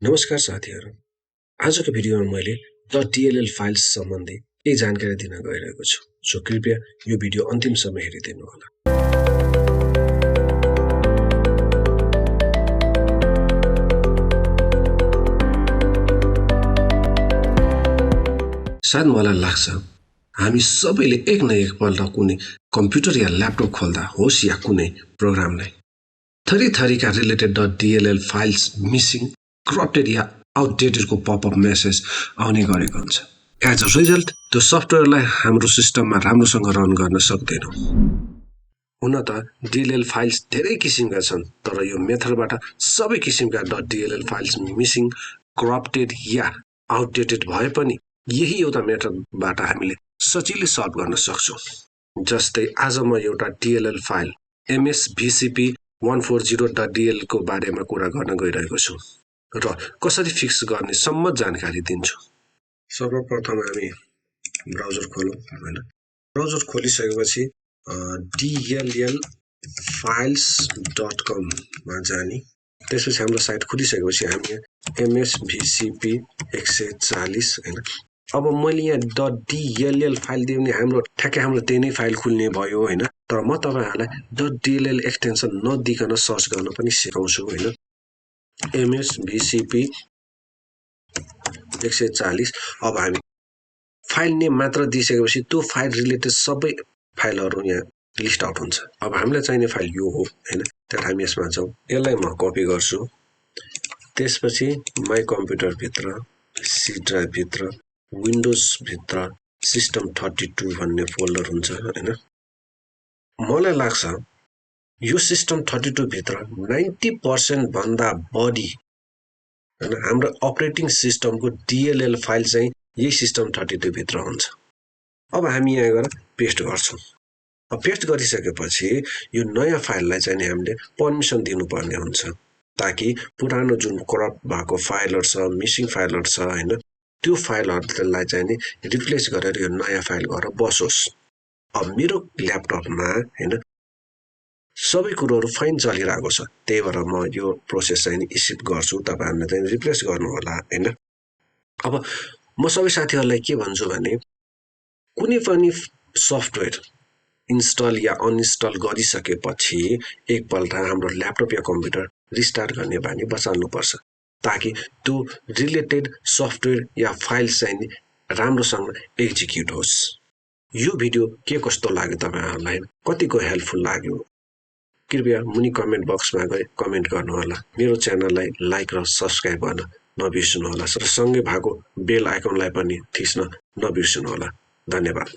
नमस्कार साथीहरु। आजको भिडियोमा मैले .dll फाइल्स सम्बन्धी केही जानकारी दिन गइरहेको छु। सो कृपया यो भिडियो अन्तिमसम्म हेरिदिनु होला। सायद मलाई लाग्छ हामी सबैले एक न एक पल्ट कुनै कम्प्युटर या ल्यापटप खोल्दा होस् या कुनै प्रोग्रामलाई थरीथरीका related .dll files missing, corrupted या आउटडेटेड को पपअप मेसेज आउने गरेको हुन्छ। एज अ रिजल्ट त्यो सफ्टवेयरलाई हाम्रो सिस्टममा राम्रोसँग रन गर्न सक्दैनौं। हुन त DLL फाइल्स धेरै किसिमका छन्, तर यो मेथडबाट सबै किसिमका .dll फाइल्स मिसिङ, करप्टेड या आउटडेटेड भए पनि यही एउटा मेथडबाट हामीले सजिलै सल्भ गर्न सक्छौं। जस्तै आज म एउटा DLL फाइल msvcp140.dll को बारेमा कुरा गर्न गइरहेको छु र कसरी फिक्स गर्ने सम्म जानकारी दिन्छु। सर्वप्रथम हामी ब्राउजर खोलौं हैन। ब्राउजर खोलिसकेपछि DLLfiles.com मा जाने। त्यसपछि हाम्रो साइट खुलिसकेपछि हामी msvcp 140 हैन। अब मैले यहाँ .dll फाइल दिउने हाम्रो ठ्याक्कै हाम्रो त्यही नै फाइल खुल्ने भयो हैन। तर म तपाईहरुलाई .dll एक्सटेन्सन नदिकन सर्च गर्न पनि सिकाउँछु हैन। msvcp 140। अब हामी फाइल नेम मात्र दिइसकेपछि त्यो फाइल रिलेटेड सबै फाइलहरु यहाँ लिस्ट आउट हुन्छ। अब हामीलाई चाहिने फाइल यो हो हैन। त्यसैले हामी यसमा जाउँ। यसलाई म कपी गर्छु। त्यसपछि माइ कम्प्युटर भित्र, सी ड्राइभ भित्र, विन्डोज भित्र सिस्टम 32 भन्ने फोल्डर हुन्छ हैन। मलाई लाग्छ यो सिस्टम 32 भित्र 90% भन्दा बढी हैन हाम्रो अपरेटिङ सिस्टमको DLL फाइल चाहिँ यही सिस्टम 32 भित्र हुन्छ। अब हामी यहाँ गएर पेस्ट गर्छौं। अब पेस्ट गरिसकेपछि यो नयाँ फाइललाई चाहिँ हामीले परमिसन दिनुपर्ने हुन्छ, ताकि पुरानो जुन करप्ट भएको फाइलहरु छ, मिसिङ फाइलहरु छ हैन, त्यो फाइलहरुलाई चाहिँ रिप्लेस गरेर यो नयाँ फाइल गएर बसोस्। अब मेरो ल्यापटपमा हैन सबै कुरोहरु फाइन चलिरहेको छ, त्यही भएर म यो प्रोसेस चाहिँ स्किप गर्छु। तपाईहरुले चाहिँ रिप्लेस गर्नु होला हैन। अब म सबै साथीहरुलाई के भन्छु भने कुनै पनि सफ्टवेयर इन्स्टल या अनइन्स्टल गरिसकेपछि एकपल्ट हाम्रो ल्यापटप या कम्प्युटर रिस्टार्ट गर्ने बानी बचाल्नु पर्छ, ताकि त्यो रिलेटेड सफ्टवेयर या फाइल चाहिँ राम्रोसँग एक्जिक्युट होस्। यो भिडियो के कस्तो लाग्यो तपाईहरुलाई, कतिको हेल्पफुल लाग्यो, कृपया मुनि कमेन्ट बक्समा गए कमेन्ट गर्नु होला। मेरो च्यानललाई लाइक र सब्स्क्राइब गर्न नबिर्सनु होला र सँगै भएको बेल आइकनलाई पनि थिच्न नबिर्सनु होला। धन्यवाद।